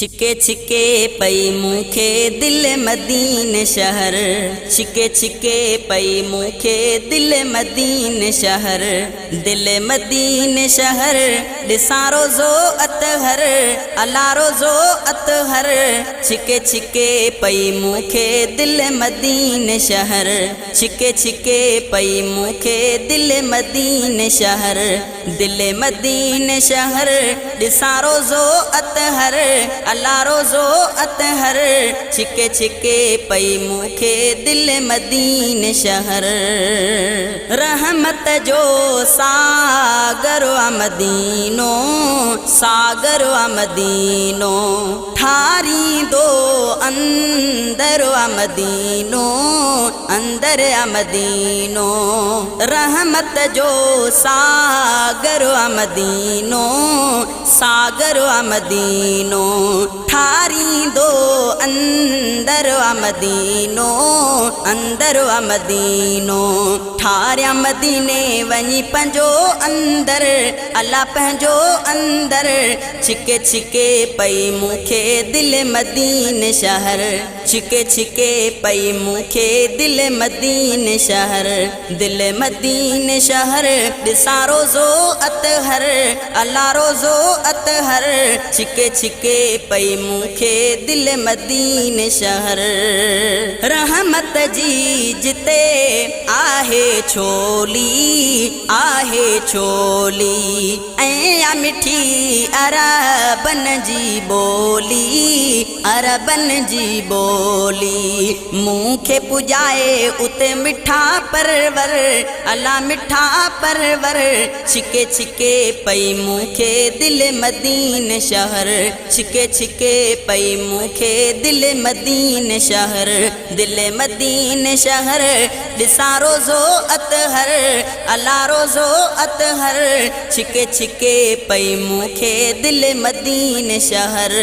छिके छिके पई मूंखे दिल मदीन शहर, छिके छिके पई मूंखे दिल मदीन शहर, दिल मदीन शहर ॾिसां रोज़ो अतहर, अला रोज़ो अतहर। छिके छिके पई मूंखे दिल मदीन शहर, छिके छिके पई मूंखे दिल मदीन शहर, दिल मदीन शहर ॾिसां रोज़ो अतहर, अला रोज़ो अतहर। छिके छिके पई मूंखे दिल मदीन शहर, रहमत जो सागर आ मदीनो, सागर आ मदीनो, ठारींदो अंदर आ मदीनो, अंदर आ मदीनो। रहमत जो सागर आ मदीनो, सागर आ मदीनो, ठारींदो अंदर आ मदीनो, अंदर आ मदीनो। ठारिया मदीने वञी पंहिंजो अंदर, अला पंहिंजो अंदर। छिके छिके पई मूंखे दिल मदीन शहर, छिके छिके पई मूंखे दिल मदीन शहर, दिल मदीन शहर ॾिसां रोज़ो अतहर, अला रोज़ो अतहर। छिके छिके पई मूंखे दिल मदीन शहर, रहमत जी जिते आहे छोली, आहे छोली ऐं मिठी अरबन जी बोली, अरबन जी बोली। मूंखे पुॼाए उते मिठा परवर, अला मिठा परवर। छिके छिके पई मूंखे दिल मदीन शहर, छिके छिके पई मूंखे दिल मदीन शहर, दिल मदीन शहर ॾिसां रोज़ो अतहर, अला रोज़ो अतहर। छिके छिके पई मूंखे दिल मदीन शहर,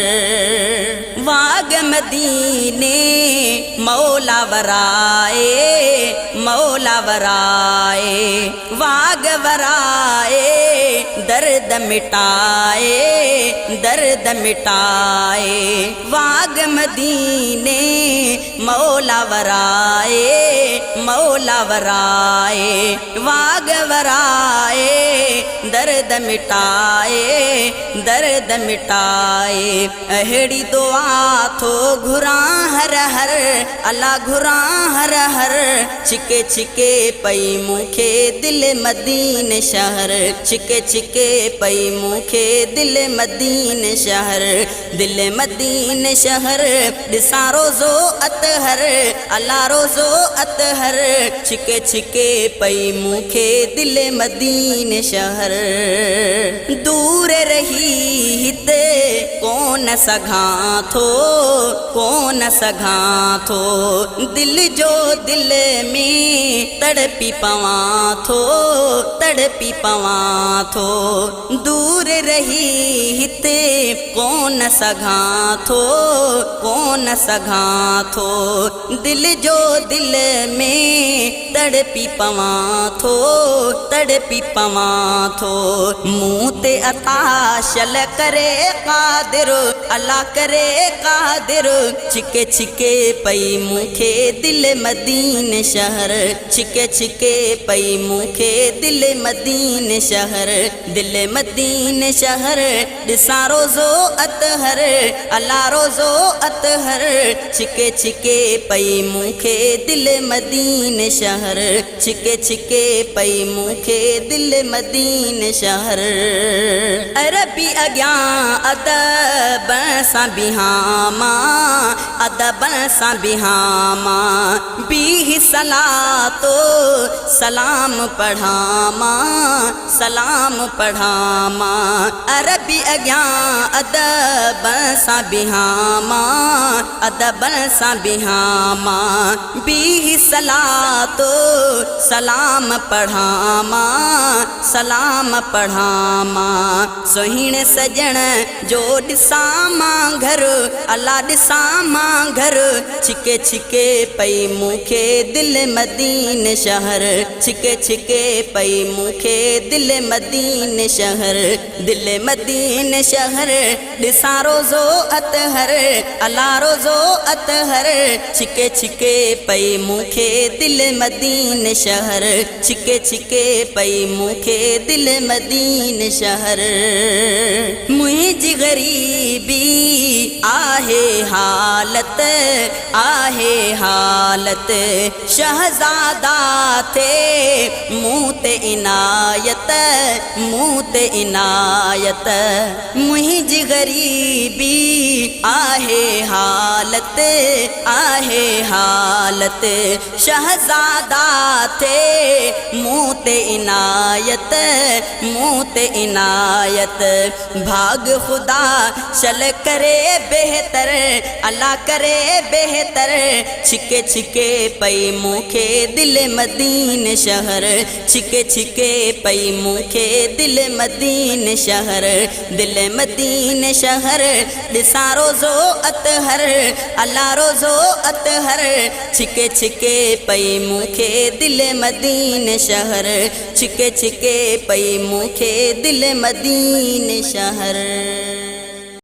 वाग मदीने मौला वराए, मौला वराए, वाग वराए दर्द मिटाए, दर्द मिटाए। वाग मदीने मौला वराए, मौला वराए, वाग वराए दर्द मिटाए, दर्द मिटाए। अहिड़ी दुआ थो घुरां हर हर, अला घुरां हर हर। छिके छिके पई मूंखे दिल मदीन शहर, छिके छिके पई मूंखे दिल मदीन शहर, दिल मदीन शहर ॾिसां रोज़ो अतहर, अला रोज़ो अतहर। छिके छिके पई मूंखे दिल मदीन शहर, दूर रही हिते कोन सघां थो, कोन सघां थो। दिल जो दिल में तड़पी पवां थो, तड़पी पवां थो। दूर रही हिते कोन सघां थो, कोन सघां थो। दिल जो दिल में तड़पी पवां थो, तड़पी पवां थो। मूं ते अता शल करे कादिर, अला करे कादिर। छिके छिके पई मूंखे दिल मदीन शहर, छिके छिके पई मूंखे दिल मदीन शहर, दिल मदीन शहर ॾिसां रोज़ो अतहर, अला रोज़ो अतहर। छिके छिके पई मूंखे दिल मदीन शहर, छिके छिके पई मूंखे दिल मदीन शहर। अरबी अॻियां अदब सां बिहां मां, अदब सां बिहां मां। बीह सलातो सलाम पढ़ां मां, सलाम पढ़ां मां। अरबी अॻियां अदब सां बिहां मां, अदब सां बिहां मां। बीह सलातो सलाम पढ़ां मां, सलाम पढ़ां मां। सुहिण सजण जो ॾिसां मां घर अला ॾिसां मां घर छिके छिके पई मूंखे दिल मदीने शहर छिके छिके पई मूंखे दिल मदीने शहर दिल मदीने शहर ॾिसां रोज़ो अतहर अला रोज़ो अतहर छिके छिके पई मूंखे दिल मदीने शहर छिके छिके पई मूंखे दिल मदीने शहर मुंहिंजी ग़रीबी आहे हालत शहज़ादा थे मूं ते इनायत मुंहिंजी ग़रीबी आहे हालत शहज़ादा थे मूं ते इनायत भाग खुदा चल करे बेहतर अल्लाह करे बेहतर छिके छिके पई मूंखे दिल मदीने शहर छिके छिके पई मूंखे दिल मदीने शहर ॾिसां रोज़ो अतहर अल्लाह रोज़ो अतहर छिके छिके पई मूंखे दिल मदीने शहर छिके छिके पई मूंखे दिल मदीने शहर।